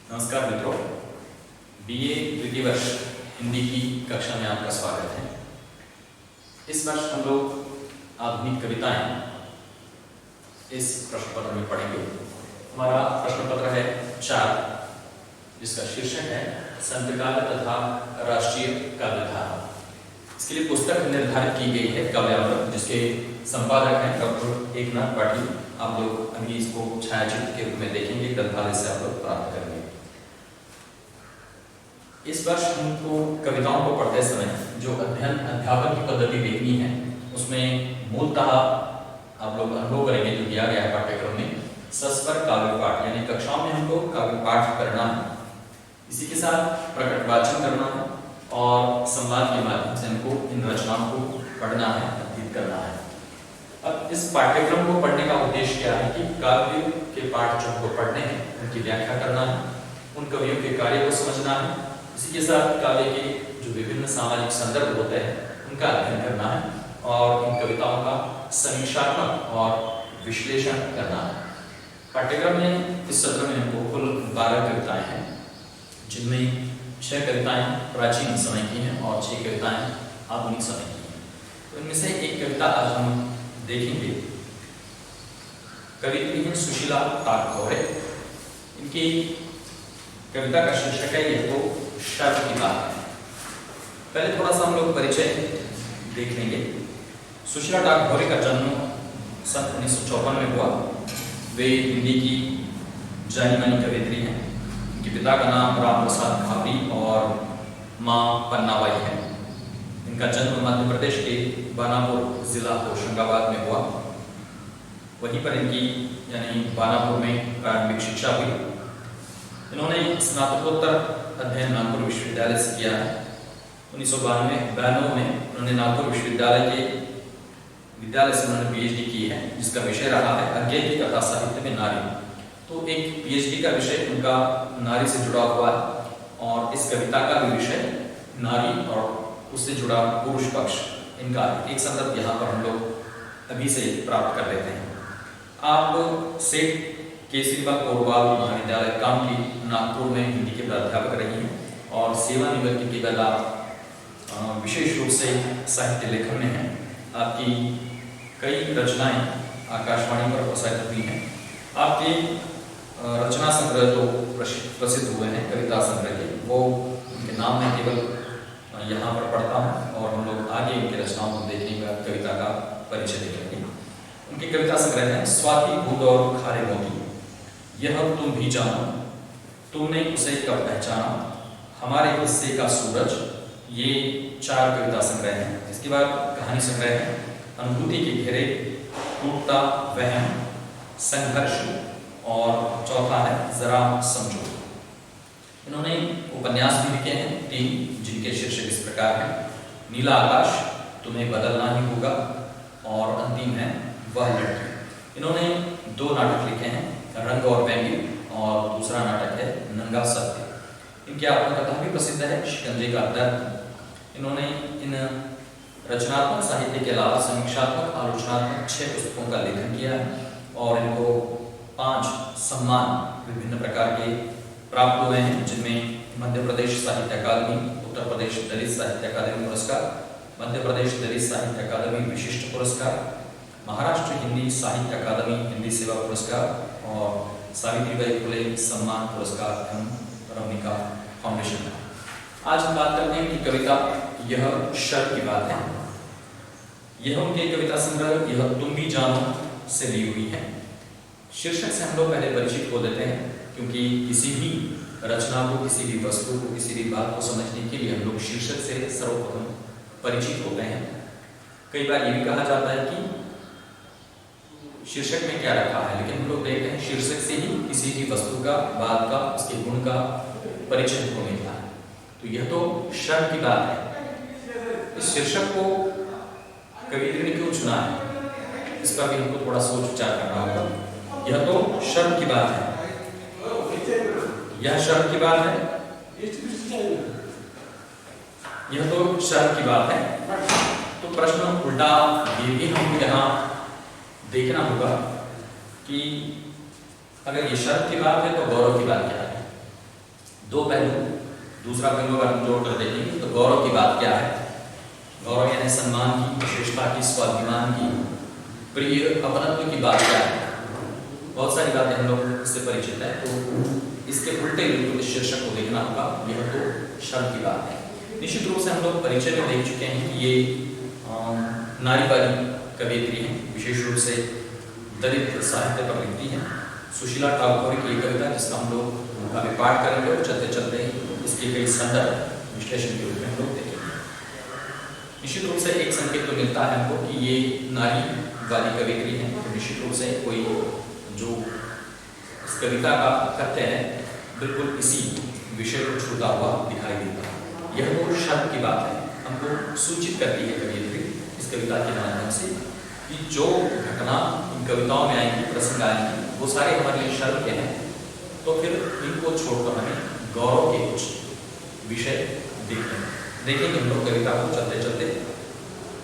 नमस्कार मित्रों, बीए द्वितीय वर्ष हिंदी की कक्षा में आपका स्वागत है। इस वर्ष हम लोग आधुनिक कविताएं इस प्रश्न पत्र में पढ़ेंगे। हमारा प्रश्न पत्र है 4, जिसका शीर्षक है संतकाल तथा राष्ट्रीय काव्यधारा। इसके लिए पुस्तक निर्धारित की गई है काव्यामृत, जिसके संपादक हैं डॉक्टर एकनाथ पाटिल। आप लोग अभी इसको छायाचित्र के रूप में देखेंगे, ग्रंथालय से आप लोग प्राप्त करेंगे। इस वर्ष हमको कविताओं को पढ़ते समय जो अध्यापन की पद्धति देखनी है, उसमें मूलतः आप लोग अनुभव करेंगे जो दिया गया है पाठ्यक्रम में, सस्वर काव्य पाठ, यानी कक्षाओं में हमको काव्य पाठ करना है, इसी के साथ प्रकट वाचन करना है और संवाद के माध्यम से हमको इन रचनाओं को पढ़ना है, अध्ययन करना है। अब इस पाठ्यक्रम को पढ़ने का उद्देश्य क्या है कि काव्य के पाठ जो हमको पढ़ने हैं उनकी व्याख्या करना है, उन कवियों के कार्य को समझना है, इसी के साथ काव्य के जो विभिन्न सामाजिक संदर्भ होते हैं उनका अध्ययन करना है और इन कविताओं का समीक्षात्मक और विश्लेषण करना है। पाठ्यक्रम में इस सत्र में हमको कुल 12 कविताएं हैं, जिनमें 6 कविताएं प्राचीन समय की हैं और 6 कविताएं आधुनिक समय की हैं। तो इनमें से एक कविता आज हम देखेंगे। कवित्री हैं सुशीला तारखौरे। इनकी कविता का शीर्षक है यह तो शर्त की बात है। पहले थोड़ा सा हम लोग परिचय देख लेंगे। सुशीला तारखौरे का जन्म सन 1954 में हुआ। वे हिंदी की जानी मानी कवित्री हैं। उनके पिता का नाम राम प्रसाद घावरी और माँ पन्नाबाई है। इनका जन्म मध्य प्रदेश के बानापुर जिला होशंगाबाद में हुआ। वहीं पर इनकी यानी बानापुर में प्रारंभिक शिक्षा हुई। इन्होंने स्नातकोत्तर अध्ययन नागपुर विश्वविद्यालय से किया है। 1992 में उन्होंने नागपुर विश्वविद्यालय के विद्यालय से उन्होंने पीएचडी की है, जिसका विषय रहा है अंग्रेजी कथा साहित्य में नारी। तो एक पीएचडी का विषय उनका नारी से जुड़ा हुआ है और इस कविता का भी विषय नारी और उससे जुड़ा पुरुष पक्ष, इनका एक संदर्भ यहाँ पर हम लोग अभी से प्राप्त कर लेते हैं। आप सेठ केसरीबाग कोरवाल महाविद्यालय कामठी नागपुर में हिंदी के प्राध्यापक रही हैं और सेवानिवृत्ति के बाद आप विशेष रूप से साहित्य लेखन में हैं। आपकी कई रचनाएं आकाशवाणी पर प्रसारित हुई हैं। आपके रचना संग्रह जो प्रसिद्ध हुए हैं कविता संग्रह के, वो उनके नाम में केवल यहाँ पर पढ़ता हूँ और हम लोग आगे इनकी रचनाओं को देखने का कविता का परिचय देखेंगे। उनकी कविता संग्रह है स्वाति भूत और खारे मोती, यह तुम भी जानो, तुमने उसे कब पहचाना, हमारे हिस्से का सूरज। ये 4 कविता संग्रह हैं। इसके बाद कहानी संग्रह है अनुभूति के घेरे, टूटता वहम, संघर्ष और चौथा है जरा समझो। इन्होंने उपन्यास भी लिखे हैं 3, जिनके शीर्षक इस प्रकार हैं नीला आकाश, तुम्हें बदलना ही होगा और अंतिम है वह लड़की। इन्होंने 2 नाटक लिखे हैं, रंग और व्यंग्य, और दूसरा नाटक है नंगा सत्य। इनकी आत्मकथा भी प्रसिद्ध है शिकंजे का दर्द। इन्होंने इन रचनात्मक साहित्य के अलावा समीक्षात्मक आलोचनात्मक 6 पुस्तकों का लेखन किया है और इनको 5 सम्मान विभिन्न प्रकार के प्राप्त हुए हैं, जिनमें मध्य प्रदेश साहित्य अकादमी, उत्तर प्रदेश दलित साहित्य अकादमी पुरस्कार, मध्य प्रदेश दलित साहित्य अकादमी विशिष्ट पुरस्कार, महाराष्ट्र हिंदी साहित्य अकादमी हिंदी सेवा पुरस्कार और सावित्रीबाई फुले सम्मान पुरस्कार एवं रमणिका फाउंडेशन। आज हम बात करते हैं कि कविता यह शर्त की बात है। यह उनके कविता संग्रह यह तुम भी जानो से ली हुई है। शीर्षक से हम लोग पहले परिचित हो देते हैं, क्योंकि किसी भी रचना को, किसी भी वस्तु को, किसी भी बात को समझने के लिए हम लोग शीर्षक से सर्वप्रथम परिचित होते हैं। कई बार ये भी कहा जाता है कि शीर्षक में क्या रखा है, लेकिन हम लोग देखते हैं शीर्षक से ही किसी भी वस्तु का, बात का, उसके गुण का परिचय हमको मिलता है। तो यह तो शर्त की बात है। इस शीर्षक को कवित्री ने क्यों चुना है, इस पर भी हमको थोड़ा सोच विचार करना होगा। यह तो शर्त की बात है, यह शर्त की बात है, यह तो शर्त की बात है। तो प्रश्न उल्टा ये भी हमको यहाँ देखना होगा कि अगर ये शर्त की बात है तो गौरव की बात क्या है। दो पहलू। दूसरा पहलू अगर हम जोड़कर देखेंगे तो गौरव की बात क्या है। गौरव यानी सम्मान की, विशेषता की, स्वाभिमान की, प्रिय अपनत्व की बात क्या है। बहुत सारी बातें हम लोग इससे परिचित है, तो इसके उल्टे बिल्कुल इस शीर्षक को देखना होगा। यह तो शर्म की बात है। निश्चित रूप से हम लोग परिचय में देख चुके हैं कि ये नारीवादी कवयित्री हैं, विशेष रूप से दलित साहित्य पर लिखती हैं। सुशीला ठाकुर की एक कविता जिसका हम लोग काव्य पाठ करेंगे और चलते चलते इसके कई संदर्भ विश्लेषण के रूप में हम लोग देखेंगे। निश्चित रूप से एक संकेत तो मिलता है हमको कि ये नारीवादी कवयित्री हैं, तो निश्चित रूप से कोई जो इस कविता का कथ्य है बिल्कुल इसी विषय को छूता हुआ दिखाई देता है। यह तो शर्म की बात है, हमको सूचित करती है कवयित्री इस कविता के माध्यम से कि जो घटना इन कविताओं में आएंगी, प्रसंग आएंगी, वो सारे हमारे लिए शर्म के हैं। तो फिर इनको छोड़कर हमें गौरव के कुछ विषय देखेंगे हम लोग कविता को चलते चलते।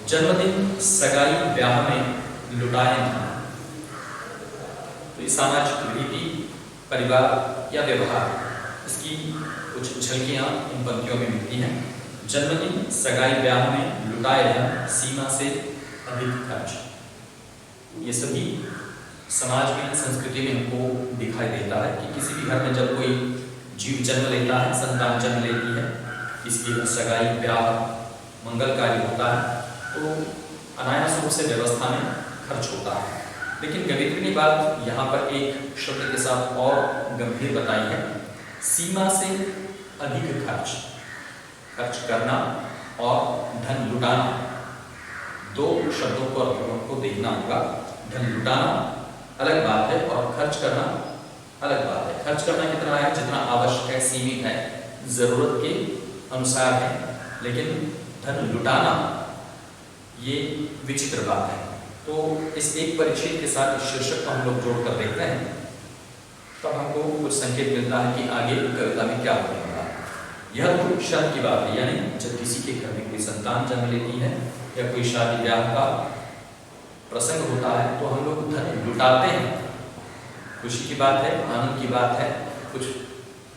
जन्मदिन सगाई ब्याह में लुटाए धन, तो इस सामाजिक रीति, परिवार या व्यवहार, इसकी कुछ झलकियां इन पंक्तियों में मिलती हैं। जन्मदिन सगाई ब्याह में लुटाए धन, सीमा से अधिक खर्च, ये सभी समाज में, संस्कृति में हमको दिखाई देता है कि किसी भी घर में जब कोई जीव जन्म लेता है, संतान जन्म लेती है, इसकी सगाई ब्याह मंगल कार्य होता है, तो अनायास रूप से व्यवस्था में खर्च होता है। लेकिन कवयित्री ने बात यहाँ पर एक शब्द के साथ और गंभीर बताई है, सीमा से अधिक खर्च। खर्च करना और धन लुटाना, दो शब्दों को अर्थों को देखना होगा। धन लुटाना अलग बात है और खर्च करना अलग बात है। खर्च करना कितना है, जितना आवश्यक है, सीमित है, जरूरत के अनुसार है, लेकिन धन लुटाना ये विचित्र बात है। तो इस एक परिच्छेद के साथ इस शीर्षक को हम लोग जोड़कर देखते हैं, तब हमको कुछ संकेत मिलता है कि आगे कविता में क्या होने वाला है। यह तो शर्म की बात है, यानी जब किसी के घर में कोई संतान जन्म लेती है या कोई शादी ब्याह का प्रसंग होता है तो हम लोग धन लुटाते हैं। खुशी की बात है, आनंद की बात है, कुछ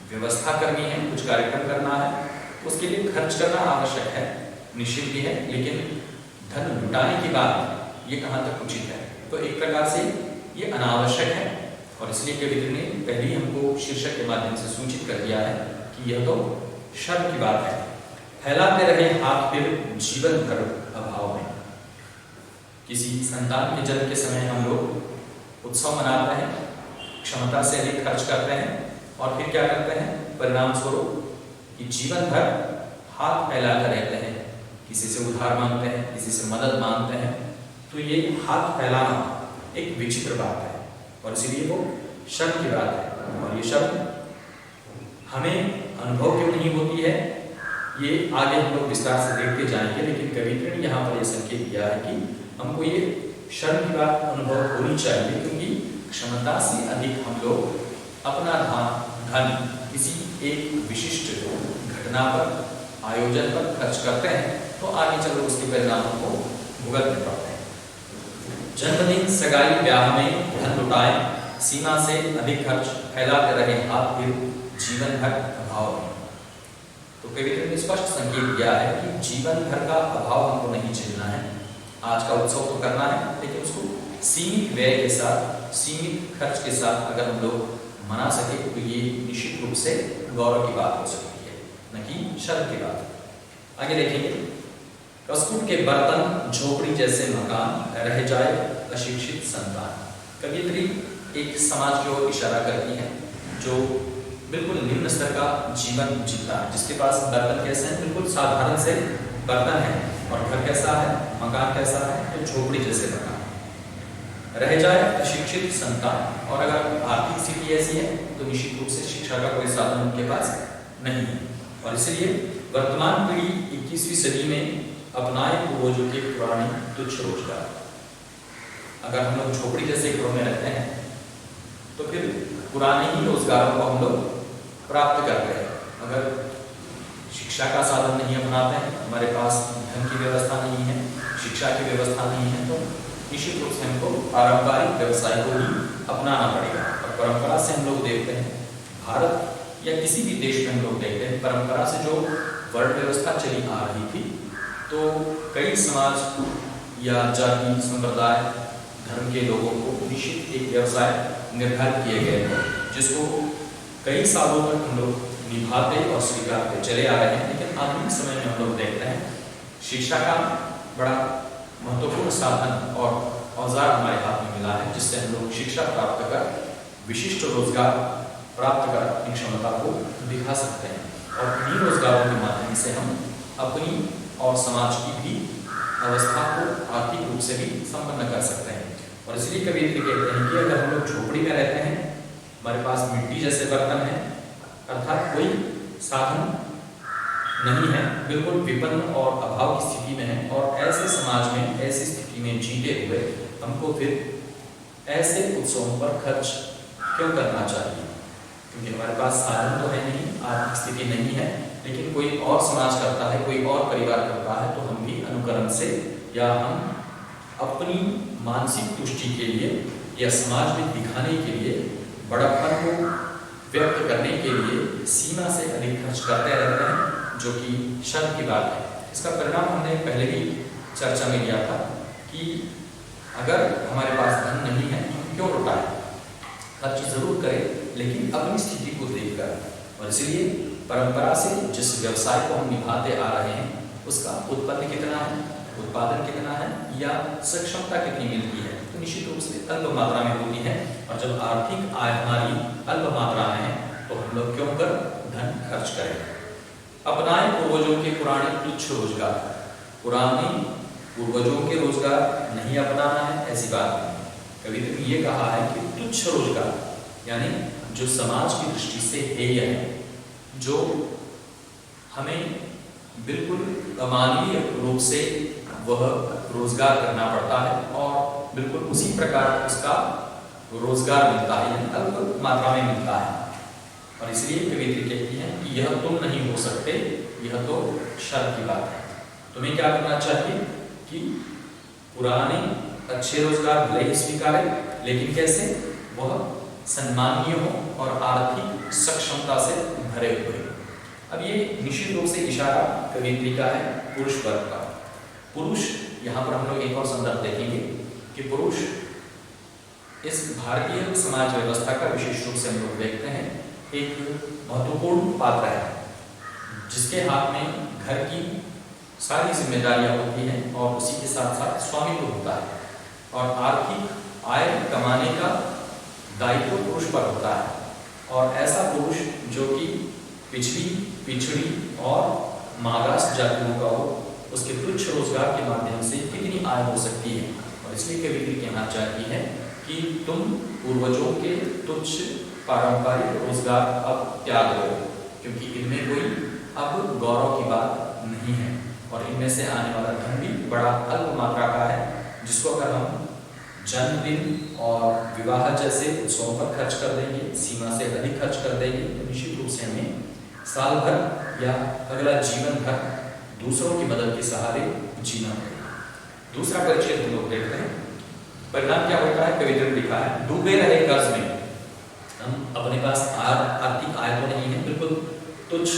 व्यवस्था करनी है, कुछ कार्यक्रम करना है, उसके लिए खर्च करना आवश्यक है, निश्चित भी है, लेकिन धन लुटाने की बात ये कहाँ तक उचित है। तो एक प्रकार से ये अनावश्यक है और इसलिए कवयित्री ने पहले ही हमको शीर्षक के माध्यम से सूचित कर दिया है कि यह तो शर्म की बात है। फैलाते रहे हाथ फिर जीवन भर अभाव में। किसी संतान के जन्म के समय हम लोग उत्सव मनाते हैं, क्षमता से अधिक खर्च करते हैं और फिर क्या करते हैं, परिणाम स्वरूप कि जीवन भर हाथ फैलाकर रहते हैं, किसी से उधार मांगते हैं, किसी से मदद मांगते हैं। तो ये हाथ फैलाना एक विचित्र बात है और इसीलिए वो शर्म की बात है। और ये शर्म हमें अनुभव क्यों नहीं होती है, ये आगे हम लोग विस्तार से देखते जाएंगे। लेकिन कवयित्री ने यहाँ पर यह संकेत दिया है कि हमको ये शर्म की बात अनुभव होनी चाहिए, क्योंकि क्षमता से अधिक हम लोग अपना धन किसी एक विशिष्ट घटना पर, आयोजन पर खर्च करते हैं तो आगे चलो उसके परिणामों को भुगतने पड़ते हैं। जन्मदिन सगाई ब्याह में धन लुटाए, सीमा से अधिक खर्च, फैलाते रहे हाथ फिर जीवन भर अभाव में। तो कवयित्री ने स्पष्ट संकेत दिया है कि जीवन भर का अभाव हमको नहीं झेलना है। आज का उत्सव तो करना है, लेकिन उसको सीमित व्यय के साथ, सीमित खर्च के साथ अगर हम लोग मना सके तो ये निश्चित रूप से गौरव की बात हो सकती है, न कि शर्म की बात। आगे देखेंगे, कसूट के बर्तन झोपड़ी जैसे मकान, रह जाए अशिक्षित संतान। कवयित्री एक समाज की ओर इशारा करती है जो बिल्कुल निम्न स्तर का जीवन जीता है, जिसके पास बर्तन कैसे हैं, बिल्कुल साधारण से बर्तन है, और घर कैसा है, मकान कैसा है, तो झोपड़ी जैसे मकान। रह जाए अशिक्षित संतान, और अगर आर्थिक स्थिति ऐसी है तो निश्चित रूप से शिक्षा का कोई साधन उनके पास नहीं है। और इसलिए वर्तमान पीढ़ी 21वीं सदी में अपनाए पूर्वजों के पुराने तुच्छ रोजगार। अगर हम लोग झोपड़ी जैसे घरों में रहते हैं तो फिर पुराने ही रोजगारों को हम लोग प्राप्त करते हैं। अगर शिक्षा का साधन नहीं अपनाते हैं, हमारे पास धन की व्यवस्था नहीं है, शिक्षा की व्यवस्था नहीं है, तो निश्चित रूप से हमको पारंपरिक व्यवसाय को ही अपनाना पड़ेगा। और परंपरा से हम लोग देखते हैं भारत या किसी भी देश में हम लोग देखते हैं परंपरा से जो वर्ण व्यवस्था चली आ रही थी, तो कई समाज या जाति संप्रदाय धर्म के लोगों को निश्चित एक व्यवसाय निर्धारित किए गए थे, जिसको कई सालों तक हम लोग निभाते और स्वीकारते चले आ रहे हैं। लेकिन आधुनिक समय में हम लोग देखते हैं शिक्षा का बड़ा महत्वपूर्ण साधन और औजार हमारे हाथ में मिला है, जिससे हम लोग शिक्षा प्राप्त कर विशिष्ट रोजगार प्राप्त कर अपनी क्षमता को दिखा सकते हैं और इन्हीं रोजगारों के माध्यम से हम अपनी और समाज की भी अवस्था को आर्थिक रूप से भी संपन्न कर सकते हैं। और इसलिए कबीर कहते हैं कि अगर हम लोग झोपड़ी में रहते हैं, हमारे पास मिट्टी जैसे बर्तन है, अर्थात कोई साधन नहीं है, बिल्कुल विपन्न और अभाव की स्थिति में है, और ऐसे समाज में ऐसी स्थिति में जीते हुए हमको फिर ऐसे उत्सवों पर खर्च क्यों करना चाहिए? क्योंकि हमारे पास साधन तो है नहीं, आर्थिक स्थिति नहीं है, लेकिन कोई और समाज करता है, कोई और परिवार करता है, तो हम भी अनुकरण से या हम अपनी मानसिक तुष्टि के लिए या समाज में दिखाने के लिए, बड़प्पन को व्यक्त करने के लिए सीमा से अधिक खर्च करते रहते हैं, जो कि शर्म की बात है। इसका परिणाम हमने पहले भी चर्चा में लिया था कि अगर हमारे पास धन नहीं है तो हम क्यों लुटाएं? खर्च जरूर करें, लेकिन अपनी स्थिति को देखकर। और इसलिए परंपरा से जिस व्यवसाय को हम निभाते आ रहे हैं, उसका उत्पत्ति कितना है, उत्पादन कितना है, या सक्षमता कितनी मिलती है, तो निश्चित रूप से अल्प मात्रा में होती है। और जब आर्थिक आय हमारी अल्प मात्रा में है, तो हम लोग क्यों कर धन खर्च करें? अपनाएं पूर्वजों के पुराने तुच्छ रोजगार। पुराने पूर्वजों के रोजगार नहीं अपनाना है, ऐसी बात नहीं। कभी कभी ये कहा है कि तुच्छ रोजगार, यानी जो समाज की दृष्टि से हेय है, जो हमें बिल्कुल अमानवीय रूप से वह रोजगार करना पड़ता है और बिल्कुल उसी प्रकार उसका रोजगार मिलता है, यानी अल्प मात्रा में मिलता है। और इसलिए कवित्री कहती हैं कि यह तुम नहीं हो सकते, यह तो शर्म की बात है। तुम्हें क्या करना चाहिए कि पुराने अच्छे रोजगार भले ही स्वीकारें, लेकिन कैसे? वह सम्मानीय हो और आर्थिक सक्षमता से भरे हुए। अब ये निश्चित रूप से इशारा कवित्री का है पुरुष वर्ग का। पुरुष, यहाँ पर हम लोग एक और संदर्भ देखेंगे कि पुरुष इस भारतीय समाज व्यवस्था का विशेष रूप से हम लोग देखते हैं एक महत्वपूर्ण पात्र है, जिसके हाथ में घर की सारी जिम्मेदारियां होती हैं और उसी के साथ साथ स्वामित्व होता है, और आर्थिक आय कमाने का दायित्व पुरुष पर होता है। और ऐसा पुरुष जो कि पिछड़ी और मागास जातियों का हो, उसके तुच्छ रोजगार के माध्यम से कितनी आय हो सकती है। और इसलिए कवित्री कहना चाहती है कि तुम पूर्वजों के तुच्छ पारंपरिक रोजगार अब त्याग दो, क्योंकि इनमें कोई अब गौरव की बात नहीं है, और इनमें से आने वाला धन भी बड़ा अल्प मात्रा का है, जिसको अगर हम जन्मदिन और विवाह जैसे उत्सवों पर खर्च कर देंगे, सीमा से अधिक खर्च कर देंगे, तो निश्चित रूप से हमें साल भर या अगला जीवन भर दूसरों की मदद के सहारे जीना पड़ेगा। दूसरा परिच्छेद हम लोग देखते हैं, परिणाम क्या होता है? कविता ने लिखा है, डूबे रहे कर्ज में। हम अपने पास आर्थिक आय तो नहीं है, बिल्कुल तुच्छ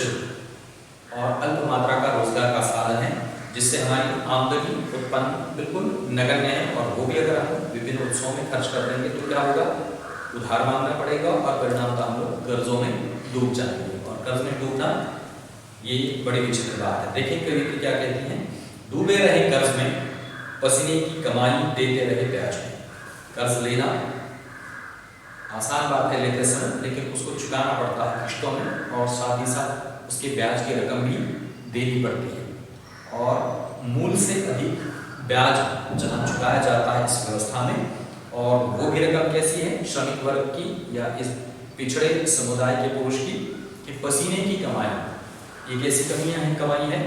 और अल्प मात्रा का रोजगार का साधन है, जिससे हमारी आमदनी उत्पन्न बिल्कुल नगण्य है, और वो भी अगर हम विभिन्न उत्सवों में खर्च कर देंगे तो क्या होगा? उधार मांगना पड़ेगा, और परिणाम हम लोग कर्जों में डूब जाएंगे। और कर्ज में डूबना ये बड़ी विचित्र बात है। देखिए कवित्री क्या कहती हैं, डूबे रहे कर्ज में, पसीने की कमाई देते रहे ब्याज में। कर्ज लेना आसान बात है लेते समय, लेकिन उसको चुकाना पड़ता है किश्तों में, और साथ ही साथ उसके ब्याज की रकम भी देनी पड़ती है, और मूल से अधिक ब्याज जहाँ चुकाया जाता है इस व्यवस्था में। और वो भी रकम कैसी है? श्रमिक वर्ग की या इस पिछड़े समुदाय के पुरुष की, कि पसीने की कमाई। ये कैसी कमाई है?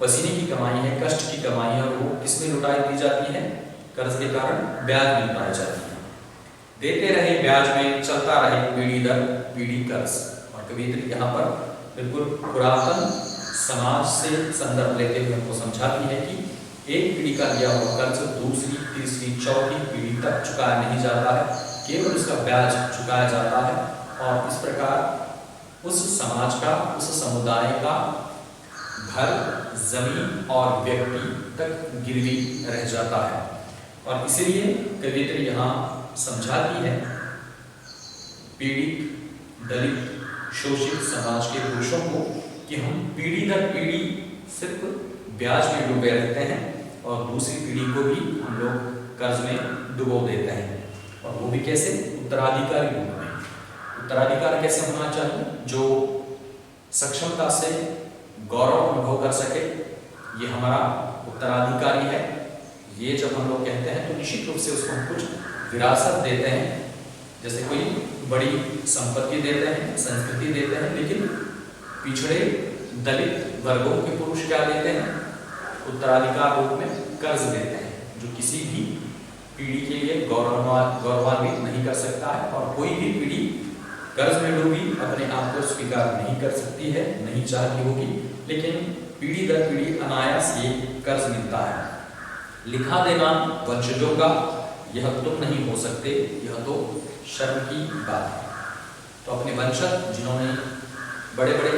पसीने की कमाई है, कष्ट की कमाई है, और वो किसमें लुटाई दी जाती है? कर्ज के कारण ब्याज मिल पाई जाती है। देते रहे ब्याज में, चलता रहे पीढ़ी दर पीढ़ी कर्ज। और कवित्री यहाँ पर बिल्कुल पुरातन समाज से संदर्भ लेते हुए हमको समझाती है कि एक पीढ़ी का लिया हुआ कर्ज दूसरी, तीसरी, चौथी पीढ़ी तक चुकाया नहीं जाता है, केवल उसका ब्याज चुकाया जाता है। और इस प्रकार उस समाज का, उस समुदाय का घर, जमीन और व्यक्ति तक गिरवी रह जाता है। और इसीलिए कवियत्री यहाँ समझाती है पीड़ित, दलित, शोषित समाज के पुरुषों को कि हम पीढ़ी दर पीढ़ी सिर्फ ब्याज में डूबे रहते हैं और दूसरी पीढ़ी को भी हम लोग कर्ज में डुबो देते हैं। और वो भी कैसे? उत्तराधिकारी रूप में। उत्तराधिकार कैसे होना चाहिए? जो सक्षमता से गौरव अनुभव कर सके, ये हमारा उत्तराधिकारी है। ये जब हम लोग कहते हैं तो निश्चित रूप से उसको हम कुछ विरासत देते हैं, जैसे कोई बड़ी संपत्ति देते हैं, संस्कृति देते हैं, लेकिन पिछड़े दलित वर्गों के पुरुष क्या देते हैं? उत्तराधिकार रूप में कर्ज देते हैं, जो किसी भी पीढ़ी के लिए गौरवान्वित नहीं कर सकता है। और कोई भी पीढ़ी कर्ज में डूबी अपने आप को स्वीकार नहीं कर सकती है, नहीं चाहती होगी, लेकिन पीढ़ी दर पीढ़ी अनायास ये कर्ज मिलता है। लिखा देना वंशजों का यह तुम नहीं हो सकते, यह तो शर्म की बात है। तो अपने वंशज जिन्होंने बड़े बड़े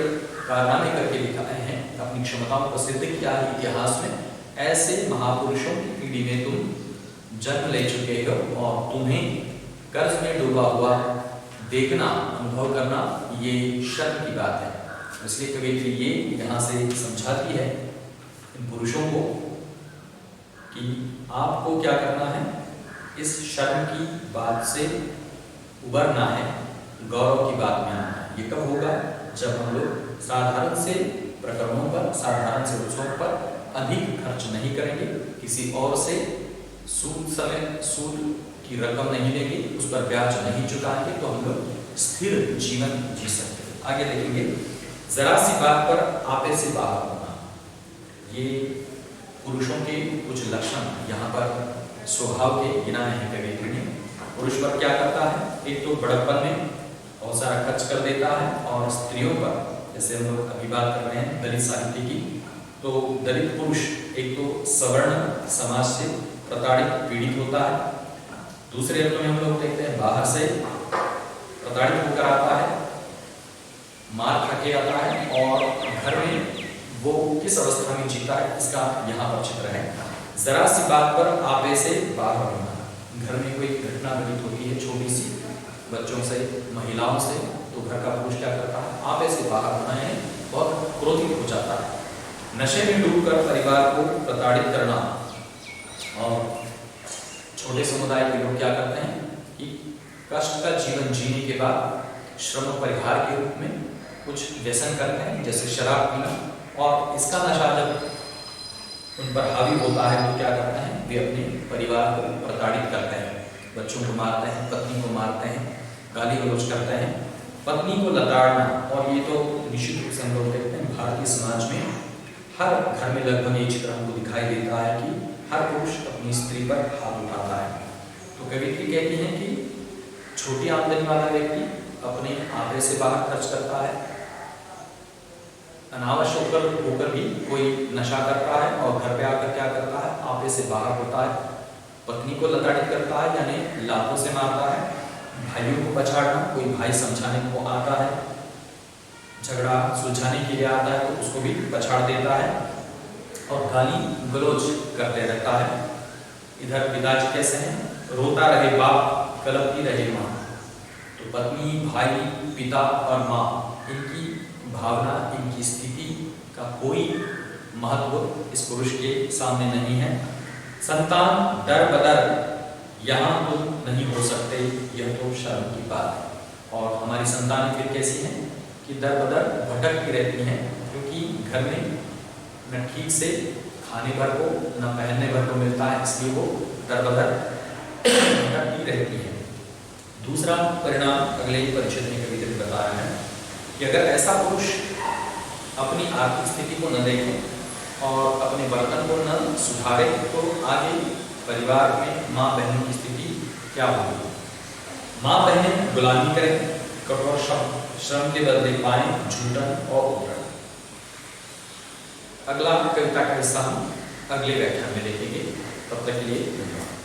कारनामे करके दिखाए हैं, अपनी क्षमताओं को सिद्ध किया है इतिहास में, ऐसे महापुरुषों की पीढ़ी में तुम जन्म ले चुके हो और तुम्हें कर्ज में डूबा हुआ देखना, अनुभव करना, ये शर्म की बात है। इसलिए कवियत्री ये यहाँ से समझाती है इन पुरुषों को कि आपको क्या करना है, इस शर्म की बात से उबरना है, गौरव की बात में आना है। ये कब होगा? जब हम लोग साधारण से प्रकरणों पर, साधारण से उत्सवों पर अधिक खर्च नहीं करेंगे, किसी और से सूद की रकम नहीं लेंगे, उस पर ब्याज नहीं चुकाएंगे, तो हम लोग स्थिर जीवन जी सकते हैं। आगे देखेंगे, जरा सी बात पर आपे से बाहर होना। ये पुरुषों के कुछ लक्षण यहाँ पर स्वभाव के गिनाए हैं कवियत्री ने। पुरुष पर क्या करता है? एक तो बड़प्पन में बहुत सारा खर्च कर देता है, और स्त्रियों पर, जैसे हम लोग अभी बात कर रहे हैं दलित साहित्य की, तो दलित पुरुष एक तो सवर्ण समाज से प्रताड़ित, पीड़ित होता है। दूसरे अर्थों में हम लोग देखते हैं बाहर से प्रताड़ित होकर आता है, मार खा के आता है, और घर में वो किस अवस्था में जीता है इसका यहाँ पर चित्र है। जरा सी बात पर आपे से बाहर होना। घर में कोई घटना घटित होती है छोटी सी, बच्चों से, महिलाओं से, तो घर का पुरुष क्या करता है? आपे से बाहर होना है, बहुत क्रोधित हो जाता है। नशे में डूबकर परिवार को प्रताड़ित करना। और छोटे समुदाय के लोग क्या करते हैं कि कष्ट का जीवन जीने के बाद श्रम परिहार के रूप में कुछ व्यसन करते हैं, जैसे शराब पीना, और इसका नशा जब उन पर हावी होता है तो क्या करते हैं? वे अपने परिवार को प्रताड़ित करते हैं, बच्चों को मारते हैं, पत्नी को मारते हैं, गाली गलौज करते हैं, पत्नी को लताड़ना। और ये तो निश्चित रूप से हम लोग देखते हैं भारतीय समाज में हर घर में लगभग ये चित्र हमको दिखाई देता है कि हर पुरुष अपनी स्त्री पर हाथ उठाता है। तो कवियत्री कहती हैं कि छोटी आमदनी वाला व्यक्ति अपने आपे से बाहर खर्च करता है, अनावश्यक होकर भी कोई नशा करता है, और घर पे आकर क्या करता है? आपे से बाहर होता है, पत्नी को लताड़ित करता है, यानी लातों से मारता है, भाइयों को पछाड़ना, कोई भाई समझाने को आता है, झगड़ा सुलझाने के लिए आता है तो उसको भी पछाड़ देता है, और गाली गलौज करते रहता है। इधर पिताजी कैसे हैं? रोता रहे बाप, कलपती रहे माँ। तो पत्नी, भाई, पिता और माँ, इनकी भावना, इनकी स्थिति का कोई महत्व इस पुरुष के सामने नहीं है। संतान दर बदर यहाँ तो नहीं हो सकते, यह तो शर्म की बात है। और हमारी संतानें फिर कैसी हैं कि दर बदर भटकती रहती हैं, क्योंकि घर में न ठीक से खाने भर को, न पहनने भर को मिलता है, इसलिए वो दर बदर भटकती रहती है। दूसरा परिणाम अगले ही परिच्छेद में कविता ने बताया है कि अगर ऐसा पुरुष अपनी आर्थिक स्थिति को न देखे और अपने बर्तन को न सुधारे तो आगे परिवार में माँ बहनों की स्थिति क्या होगी? माँ बहनें गुलामी करें, कठोर श्रम के बदले पाएं झूठन और उठन। अगला कविता का हिस्सा हम अगले व्याख्यान में देखेंगे। तब तक के लिए धन्यवाद।